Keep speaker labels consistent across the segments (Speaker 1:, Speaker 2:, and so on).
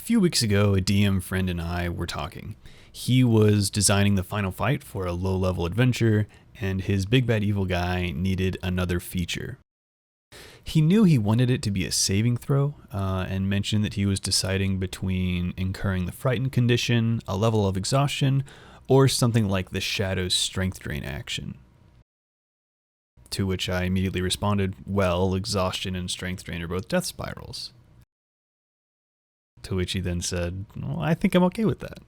Speaker 1: few weeks ago, a DM friend and I were talking. He was designing the final fight for a low-level adventure, and his big bad evil guy needed another feature. He knew he wanted it to be a saving throw, and mentioned that he was deciding between incurring the frightened condition, a level of exhaustion, or something like the Shadow's strength drain action. To which I immediately responded, well, exhaustion and strength drain are both death spirals. To which he then said, well, I think I'm okay with that.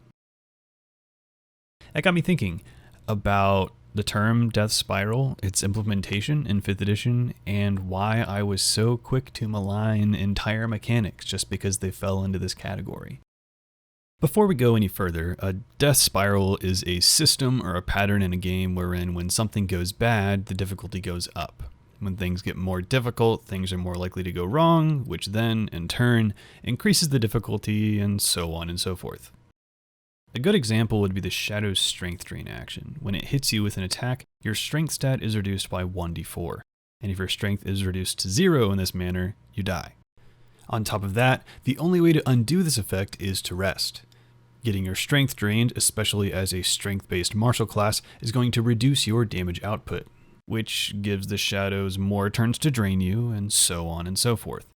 Speaker 1: That got me thinking about the term death spiral, its implementation in 5th edition, and why I was so quick to malign entire mechanics just because they fell into this category. Before we go any further, a death spiral is a system or a pattern in a game wherein when something goes bad, the difficulty goes up. When things get more difficult, things are more likely to go wrong, which then, in turn, increases the difficulty, and so on and so forth. A good example would be the Shadow's strength drain action. When it hits you with an attack, your strength stat is reduced by 1d4, and if your strength is reduced to 0 in this manner, you die. On top of that, the only way to undo this effect is to rest. Getting your strength drained, especially as a strength-based martial class, is going to reduce your damage output, which gives the Shadows more turns to drain you, and so on and so forth.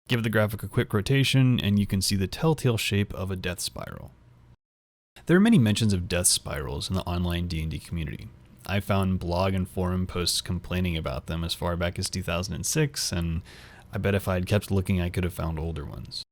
Speaker 1: Give the graphic a quick rotation, and you can see the telltale shape of a death spiral. There are many mentions of death spirals in the online D&D community. I found blog and forum posts complaining about them as far back as 2006, and I bet if I had kept looking I could have found older ones.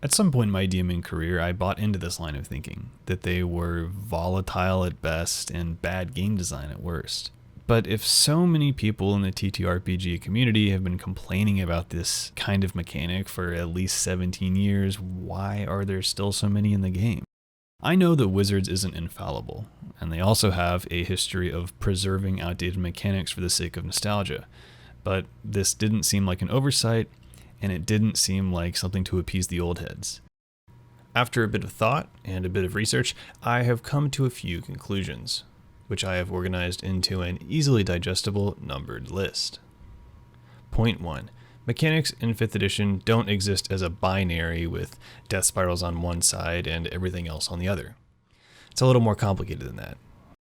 Speaker 1: At some point in my DMing career, I bought into this line of thinking, that they were volatile at best and bad game design at worst. But if so many people in the TTRPG community have been complaining about this kind of mechanic for at least 17 years, why are there still so many in the game? I know that Wizards isn't infallible, and they also have a history of preserving outdated mechanics for the sake of nostalgia, but this didn't seem like an oversight, and it didn't seem like something to appease the old heads. After a bit of thought and a bit of research, I have come to a few conclusions, which I have organized into an easily digestible numbered list. Point 1. Mechanics in 5th edition don't exist as a binary with death spirals on one side and everything else on the other. It's a little more complicated than that.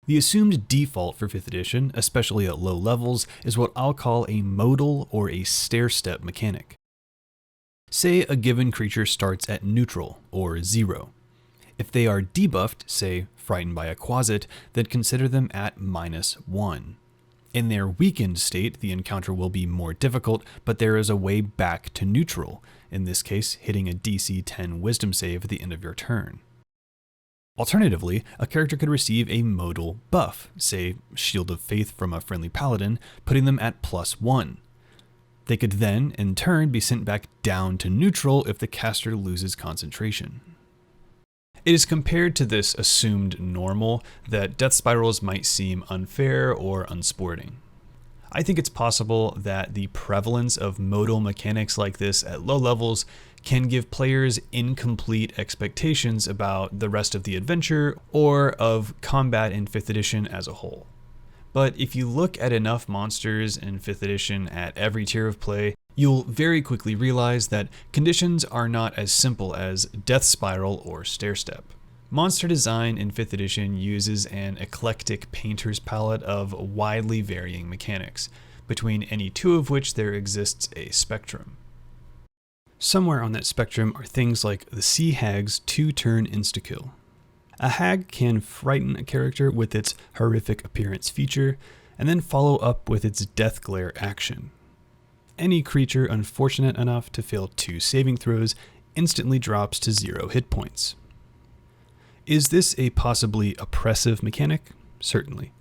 Speaker 1: The assumed default for 5th edition, especially at low levels, is what I'll call a modal or a stair-step mechanic. Say a given creature starts at neutral or 0. If they are debuffed, say frightened by a quasit, then consider them at -1. In their weakened state, the encounter will be more difficult, but there is a way back to neutral, in this case hitting a DC 10 wisdom save at the end of your turn. Alternatively, a character could receive a modal buff, say Shield of Faith from a friendly paladin, putting them at +1. They could then, in turn, be sent back down to neutral if the caster loses concentration. It is compared to this assumed normal that death spirals might seem unfair or unsporting. I think it's possible that the prevalence of modal mechanics like this at low levels can give players incomplete expectations about the rest of the adventure or of combat in 5th edition as a whole. But if you look at enough monsters in 5th edition at every tier of play, you'll very quickly realize that conditions are not as simple as death spiral or stair-step. Monster design in 5th edition uses an eclectic painter's palette of widely varying mechanics, between any two of which there exists a spectrum. Somewhere on that spectrum are things like the Sea Hag's 2-turn insta-kill. A hag can frighten a character with its horrific appearance feature, and then follow up with its death glare action. Any creature unfortunate enough to fail 2 saving throws instantly drops to 0 hit points. Is this a possibly oppressive mechanic? Certainly.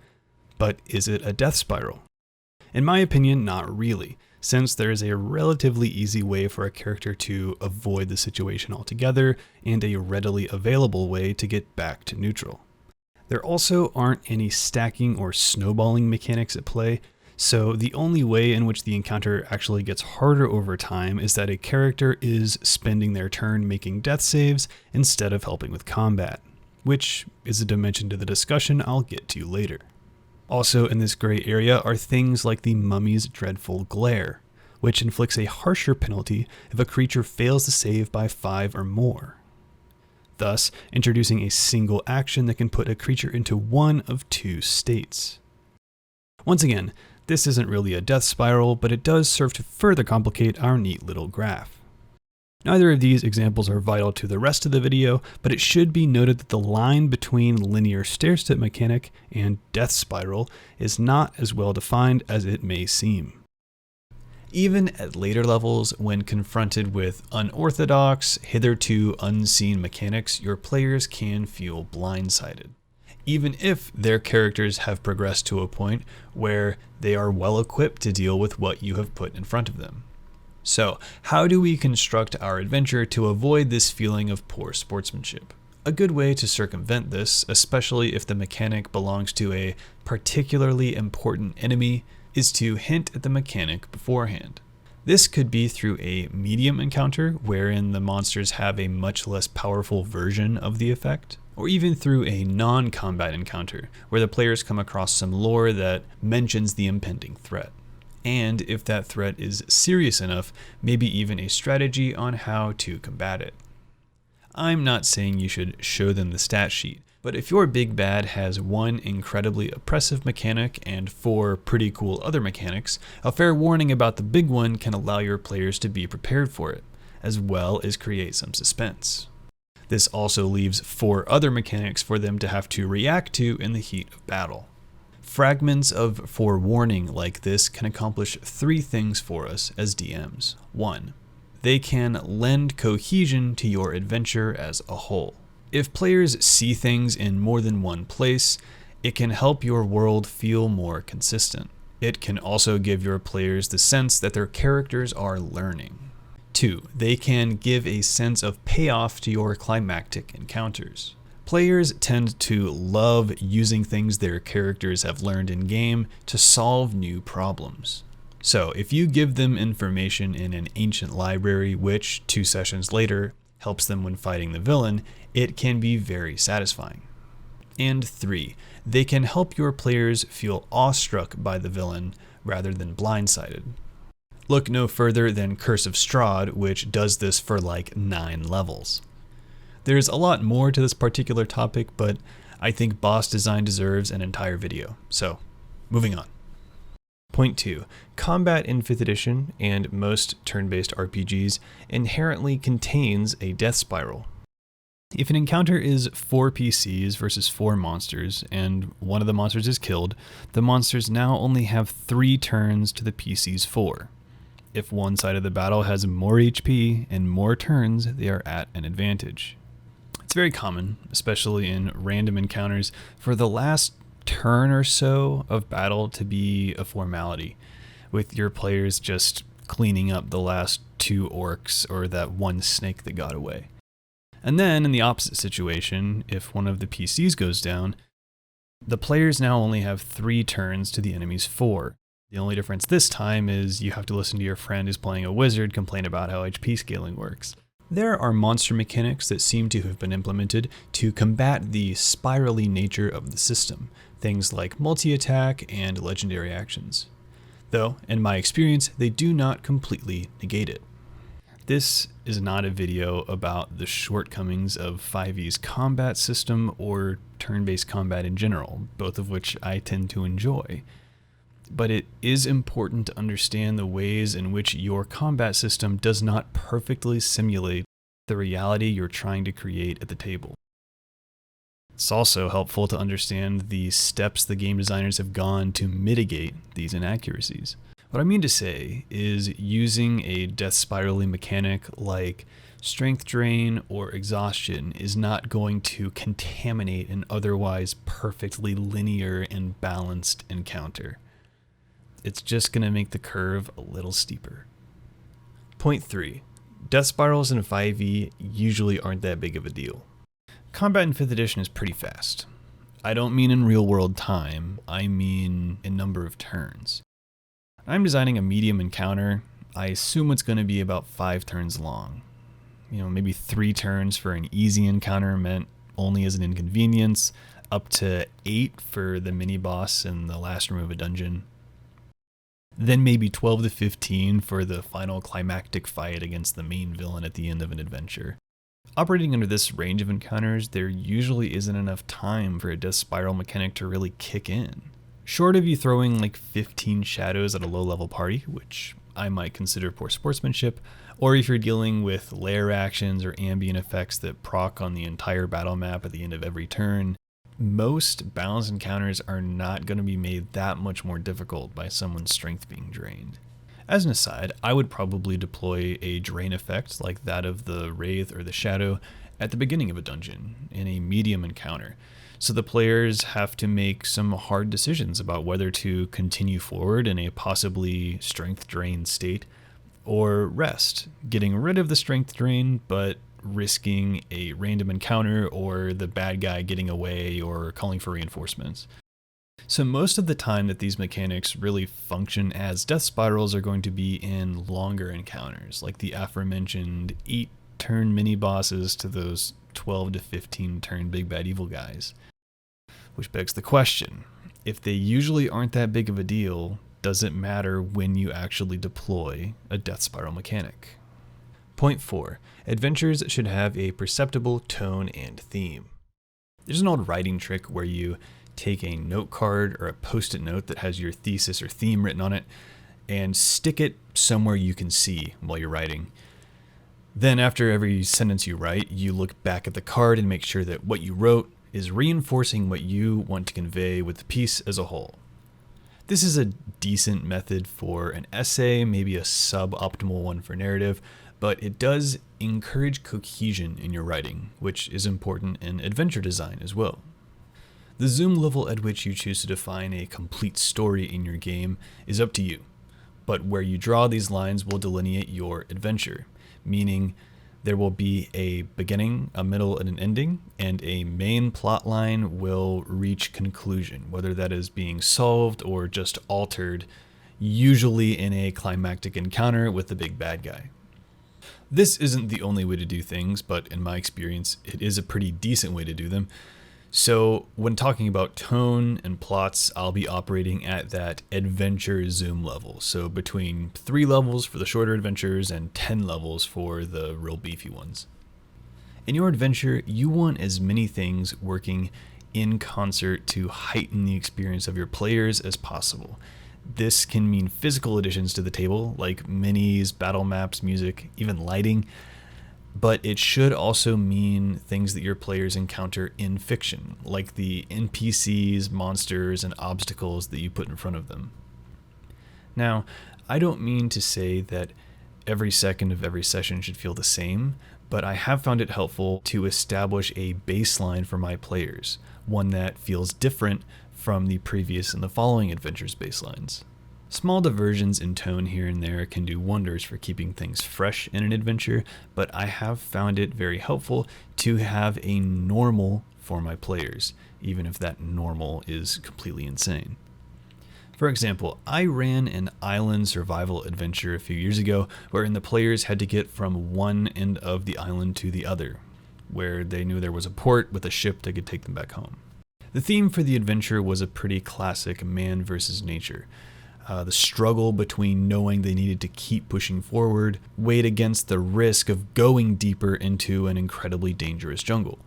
Speaker 1: But is it a death spiral? In my opinion, not really, since there is a relatively easy way for a character to avoid the situation altogether, and a readily available way to get back to neutral. There also aren't any stacking or snowballing mechanics at play, so the only way in which the encounter actually gets harder over time is that a character is spending their turn making death saves instead of helping with combat, which is a dimension to the discussion I'll get to later. Also in this gray area are things like the Mummy's Dreadful Glare, which inflicts a harsher penalty if a creature fails to save by 5 or more. thus introducing a single action that can put a creature into one of two states. Once again, this isn't really a death spiral, but it does serve to further complicate our neat little graph. Neither of these examples are vital to the rest of the video, but it should be noted that the line between linear stair-step mechanic and death spiral is not as well defined as it may seem. Even at later levels, when confronted with unorthodox, hitherto unseen mechanics, your players can feel blindsided, even if their characters have progressed to a point where they are well equipped to deal with what you have put in front of them. So, how do we construct our adventure to avoid this feeling of poor sportsmanship? A good way to circumvent this, especially if the mechanic belongs to a particularly important enemy, is to hint at the mechanic beforehand. This could be through a medium encounter, wherein the monsters have a much less powerful version of the effect, or even through a non-combat encounter, where the players come across some lore that mentions the impending threat. And if that threat is serious enough, maybe even a strategy on how to combat it. I'm not saying you should show them the stat sheet, but if your big bad has one incredibly oppressive mechanic and 4 pretty cool other mechanics, a fair warning about the big one can allow your players to be prepared for it, as well as create some suspense. This also leaves 4 other mechanics for them to have to react to in the heat of battle. Fragments of forewarning like this can accomplish 3 things for us as DMs. 1. They can lend cohesion to your adventure as a whole. If players see things in more than one place, it can help your world feel more consistent. It can also give your players the sense that their characters are learning. 2. They can give a sense of payoff to your climactic encounters. Players tend to love using things their characters have learned in game to solve new problems. So if you give them information in an ancient library which, 2 sessions later, helps them when fighting the villain, it can be very satisfying. And 3, they can help your players feel awestruck by the villain rather than blindsided. Look no further than Curse of Strahd, which does this for like 9 levels. There's a lot more to this particular topic, but I think boss design deserves an entire video. So, moving on. Point 2. Combat in 5th edition and most turn-based RPGs inherently contains a death spiral. If an encounter is 4 PCs versus 4 monsters, and one of the monsters is killed, the monsters now only have 3 turns to the PC's 4. If one side of the battle has more HP and more turns, they are at an advantage. It's very common, especially in random encounters, for the last turn or so of battle to be a formality, with your players just cleaning up the last 2 orcs or that one snake that got away. And then in the opposite situation, if one of the PCs goes down, the players now only have 3 turns to the enemy's 4. The only difference this time is you have to listen to your friend who's playing a wizard complain about how HP scaling works. There are monster mechanics that seem to have been implemented to combat the spirally nature of the system, things like multi-attack and legendary actions. Though, in my experience, they do not completely negate it. This is not a video about the shortcomings of 5e's combat system or turn-based combat in general, both of which I tend to enjoy. But it is important to understand the ways in which your combat system does not perfectly simulate the reality you're trying to create at the table. It's also helpful to understand the steps the game designers have gone to mitigate these inaccuracies. What I mean to say is using a death spiraling mechanic like strength drain or exhaustion is not going to contaminate an otherwise perfectly linear and balanced encounter. It's just going to make the curve a little steeper. Point 3. Death spirals in 5e usually aren't that big of a deal. Combat in 5th edition is pretty fast. I don't mean in real world time, I mean in number of turns. I'm designing a medium encounter. I assume it's going to be about 5 turns long. Maybe 3 turns for an easy encounter meant only as an inconvenience, up to 8 for the mini boss in the last room of a dungeon. Then maybe 12 to 15 for the final climactic fight against the main villain at the end of an adventure. Operating under this range of encounters, there usually isn't enough time for a death spiral mechanic to really kick in. Short of you throwing like 15 shadows at a low level party, which I might consider poor sportsmanship, or if you're dealing with lair actions or ambient effects that proc on the entire battle map at the end of every turn, most balanced encounters are not going to be made that much more difficult by someone's strength being drained. As an aside, I would probably deploy a drain effect like that of the Wraith or the Shadow at the beginning of a dungeon in a medium encounter, so the players have to make some hard decisions about whether to continue forward in a possibly strength drained state or rest, getting rid of the strength drain but risking a random encounter or the bad guy getting away or calling for reinforcements. So most of the time that these mechanics really function as death spirals are going to be in longer encounters, like the aforementioned 8-turn mini bosses to those 12 to 15 turn big bad evil guys. Which begs the question, if they usually aren't that big of a deal, does it matter when you actually deploy a death spiral mechanic? Point 4. Adventures should have a perceptible tone and theme. There's an old writing trick where you take a note card or a post-it note that has your thesis or theme written on it and stick it somewhere you can see while you're writing. Then after every sentence you write, you look back at the card and make sure that what you wrote is reinforcing what you want to convey with the piece as a whole. This is a decent method for an essay, maybe a suboptimal one for narrative, but it does encourage cohesion in your writing, which is important in adventure design as well. The zoom level at which you choose to define a complete story in your game is up to you, but where you draw these lines will delineate your adventure, meaning there will be a beginning, a middle, and an ending, and a main plot line will reach conclusion, whether that is being solved or just altered, usually in a climactic encounter with the big bad guy. This isn't the only way to do things, but in my experience, it is a pretty decent way to do them. So when talking about tone and plots, I'll be operating at that adventure zoom level. So between 3 levels for the shorter adventures and 10 levels for the real beefy ones. In your adventure, you want as many things working in concert to heighten the experience of your players as possible. This can mean physical additions to the table, like minis, battle maps, music, even lighting. But it should also mean things that your players encounter in fiction, like the NPCs, monsters, and obstacles that you put in front of them. Now, I don't mean to say that every second of every session should feel the same, but I have found it helpful to establish a baseline for my players, one that feels different from the previous and the following adventures' baselines. Small diversions in tone here and there can do wonders for keeping things fresh in an adventure, but I have found it very helpful to have a normal for my players, even if that normal is completely insane. For example, I ran an island survival adventure a few years ago wherein the players had to get from one end of the island to the other, where they knew there was a port with a ship that could take them back home. The theme for the adventure was a pretty classic man versus nature. The struggle between knowing they needed to keep pushing forward weighed against the risk of going deeper into an incredibly dangerous jungle.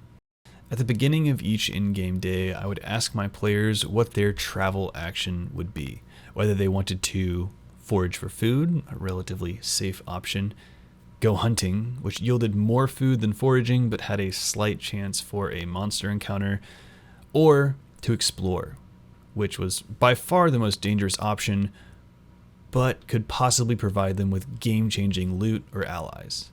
Speaker 1: At the beginning of each in-game day, I would ask my players what their travel action would be, whether they wanted to forage for food, a relatively safe option, go hunting, which yielded more food than foraging but had a slight chance for a monster encounter, or to explore, which was by far the most dangerous option, but could possibly provide them with game-changing loot or allies.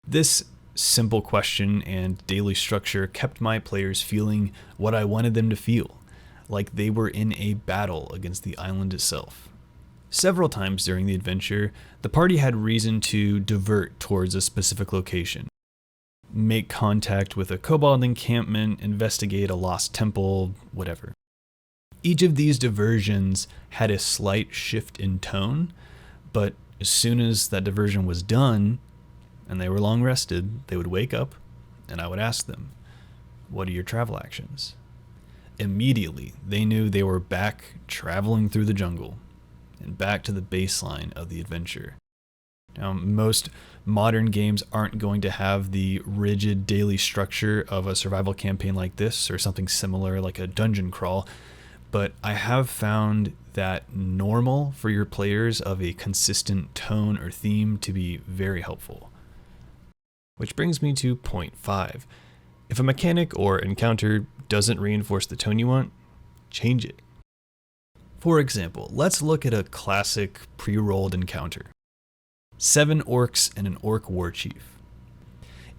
Speaker 1: This simple question and daily structure kept my players feeling what I wanted them to feel, like they were in a battle against the island itself. Several times during the adventure, the party had reason to divert towards a specific location, make contact with a kobold encampment, investigate a lost temple, whatever. Each of these diversions had a slight shift in tone, but as soon as that diversion was done, and they were long rested, they would wake up, and I would ask them, "What are your travel actions?" Immediately, they knew they were back traveling through the jungle, and back to the baseline of the adventure. Now, most modern games aren't going to have the rigid daily structure of a survival campaign like this or something similar like a dungeon crawl, but I have found that normal for your players of a consistent tone or theme to be very helpful. Which brings me to point 5. If a mechanic or encounter doesn't reinforce the tone you want, change it. For example, let's look at a classic pre-rolled encounter. 7 orcs and an orc war chief.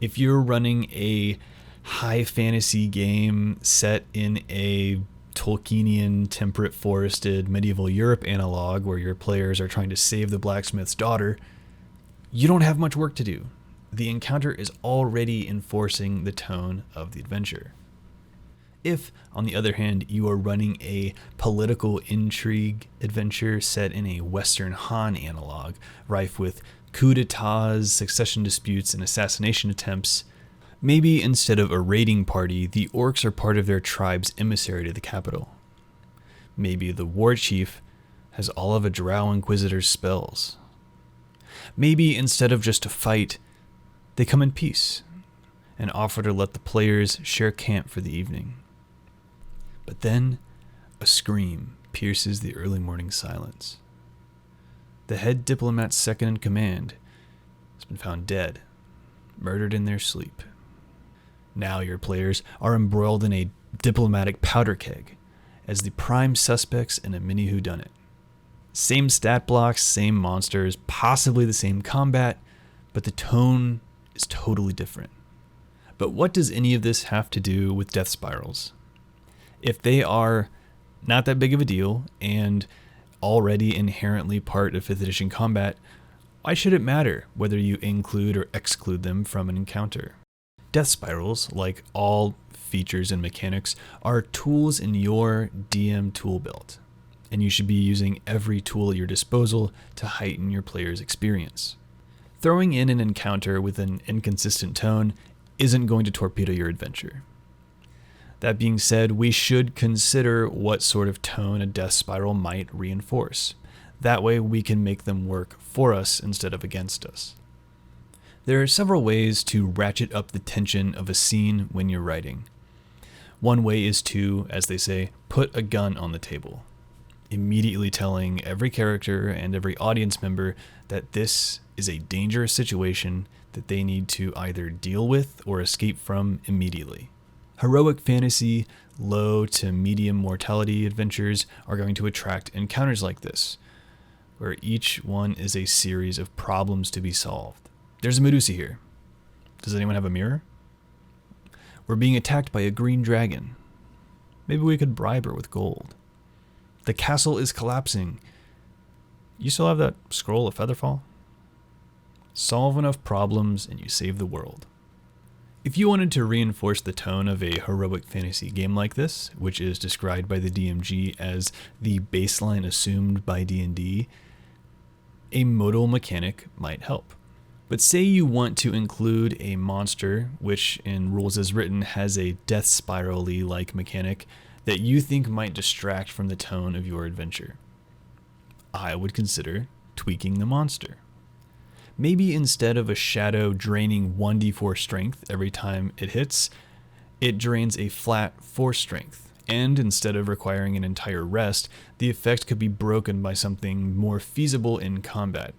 Speaker 1: If you're running a high fantasy game set in a Tolkienian temperate forested medieval Europe analog where your players are trying to save the blacksmith's daughter, you don't have much work to do. The encounter is already enforcing the tone of the adventure. If, on the other hand, you are running a political intrigue adventure set in a Western Han analog, rife with coups d'etats, succession disputes, and assassination attempts, maybe instead of a raiding party, the orcs are part of their tribe's emissary to the capital. Maybe the war chief has all of a Drow Inquisitor's spells. Maybe instead of just a fight, they come in peace and offer to let the players share camp for the evening. But then, a scream pierces the early morning silence. The head diplomat's second in command has been found dead, murdered in their sleep. Now your players are embroiled in a diplomatic powder keg as the prime suspects in a mini whodunit. Same stat blocks, same monsters, possibly the same combat, but the tone is totally different. But what does any of this have to do with death spirals? If they are not that big of a deal and already inherently part of 5th edition combat, why should it matter whether you include or exclude them from an encounter? Death spirals, like all features and mechanics, are tools in your DM tool belt, and you should be using every tool at your disposal to heighten your player's experience. Throwing in an encounter with an inconsistent tone isn't going to torpedo your adventure. That being said, we should consider what sort of tone a death spiral might reinforce. That way we can make them work for us instead of against us. There are several ways to ratchet up the tension of a scene when you're writing. One way is to, as they say, put a gun on the table, immediately telling every character and every audience member that this is a dangerous situation that they need to either deal with or escape from immediately. Heroic fantasy, low to medium mortality adventures are going to attract encounters like this, where each one is a series of problems to be solved. There's a Medusa here. Does anyone have a mirror? We're being attacked by a green dragon. Maybe we could bribe her with gold. The castle is collapsing. You still have that scroll of Featherfall? Solve enough problems and you save the world. If you wanted to reinforce the tone of a heroic fantasy game like this, which is described by the DMG as the baseline assumed by D&D, a modal mechanic might help. But say you want to include a monster, which in Rules as Written has a death spiral-y like mechanic that you think might distract from the tone of your adventure. I would consider tweaking the monster. Maybe instead of a shadow draining 1d4 strength every time it hits, it drains a flat 4 strength. And instead of requiring an entire rest, the effect could be broken by something more feasible in combat.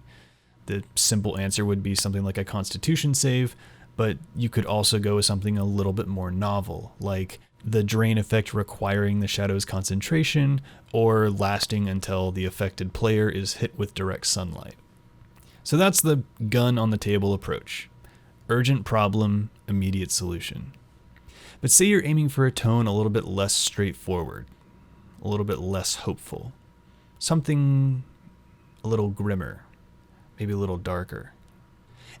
Speaker 1: The simple answer would be something like a Constitution save, but you could also go with something a little bit more novel, like the drain effect requiring the shadow's concentration or lasting until the affected player is hit with direct sunlight. So that's the gun on the table approach. Urgent problem, immediate solution. But say you're aiming for a tone a little bit less straightforward, a little bit less hopeful. Something a little grimmer, maybe a little darker.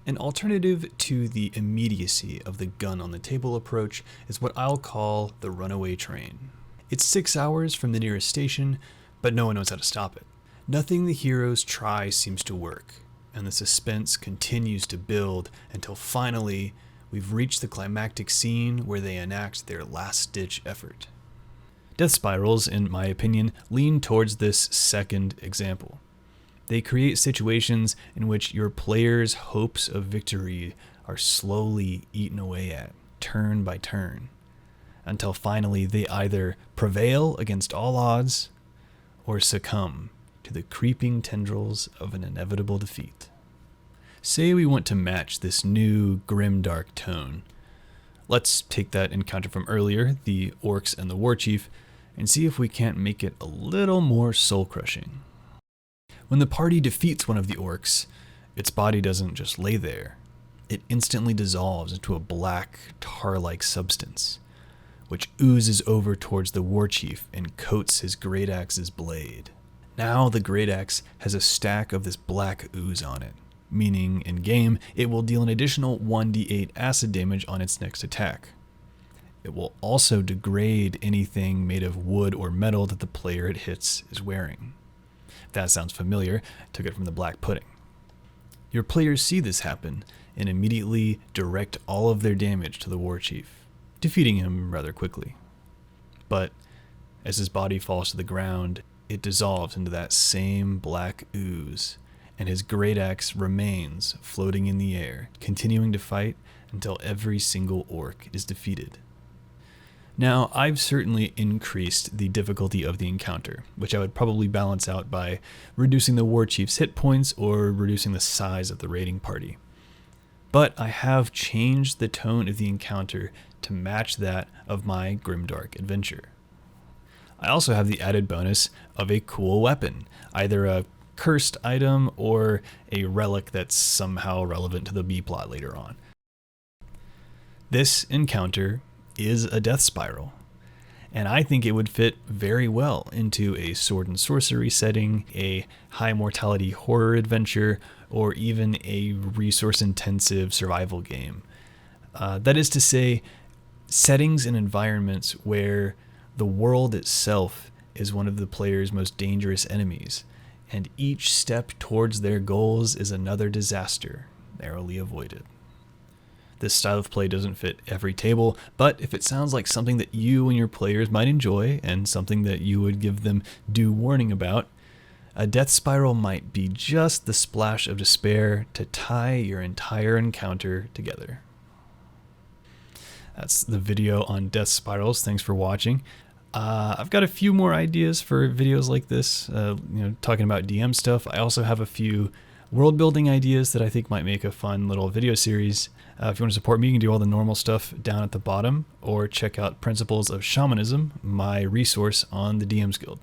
Speaker 1: An alternative to the immediacy of the gun on the table approach is what I'll call the runaway train. It's 6 hours from the nearest station, but no one knows how to stop it. Nothing the heroes try seems to work, and the suspense continues to build until finally we've reached the climactic scene where they enact their last-ditch effort. Death spirals, in my opinion, lean towards this second example. They create situations in which your players' hopes of victory are slowly eaten away at, turn by turn, until finally they either prevail against all odds or succumb to the creeping tendrils of an inevitable defeat. Say we want to match this new grimdark tone. Let's take that encounter from earlier, the orcs and the warchief, and see if we can't make it a little more soul-crushing. When the party defeats one of the orcs, its body doesn't just lay there. It instantly dissolves into a black, tar-like substance, which oozes over towards the warchief and coats his great axe's blade. Now the great axe has a stack of this black ooze on it, meaning in game it will deal an additional 1d8 acid damage on its next attack. It will also degrade anything made of wood or metal that the player it hits is wearing. If that sounds familiar, I took it from the black pudding. Your players see this happen and immediately direct all of their damage to the warchief, defeating him rather quickly. But as his body falls to the ground, it dissolves into that same black ooze, and his great axe remains floating in the air, continuing to fight until every single orc is defeated. Now, I've certainly increased the difficulty of the encounter, which I would probably balance out by reducing the warchief's hit points or reducing the size of the raiding party. But I have changed the tone of the encounter to match that of my grimdark adventure. I also have the added bonus of a cool weapon, either a cursed item or a relic that's somehow relevant to the B-plot later on. This encounter is a death spiral, and I think it would fit very well into a sword and sorcery setting, a high mortality horror adventure, or even a resource intensive survival game. That is to say, settings and environments where the world itself is one of the player's most dangerous enemies, and each step towards their goals is another disaster narrowly avoided. This style of play doesn't fit every table, but if it sounds like something that you and your players might enjoy and something that you would give them due warning about, a death spiral might be just the splash of despair to tie your entire encounter together. That's the video on death spirals. Thanks for watching. I've got a few more ideas for videos like this, talking about DM stuff. I also have a few world building ideas that I think might make a fun little video series. If you want to support me, you can do all the normal stuff down at the bottom, or check out Principles of Shamanism, my resource on the DM's Guild.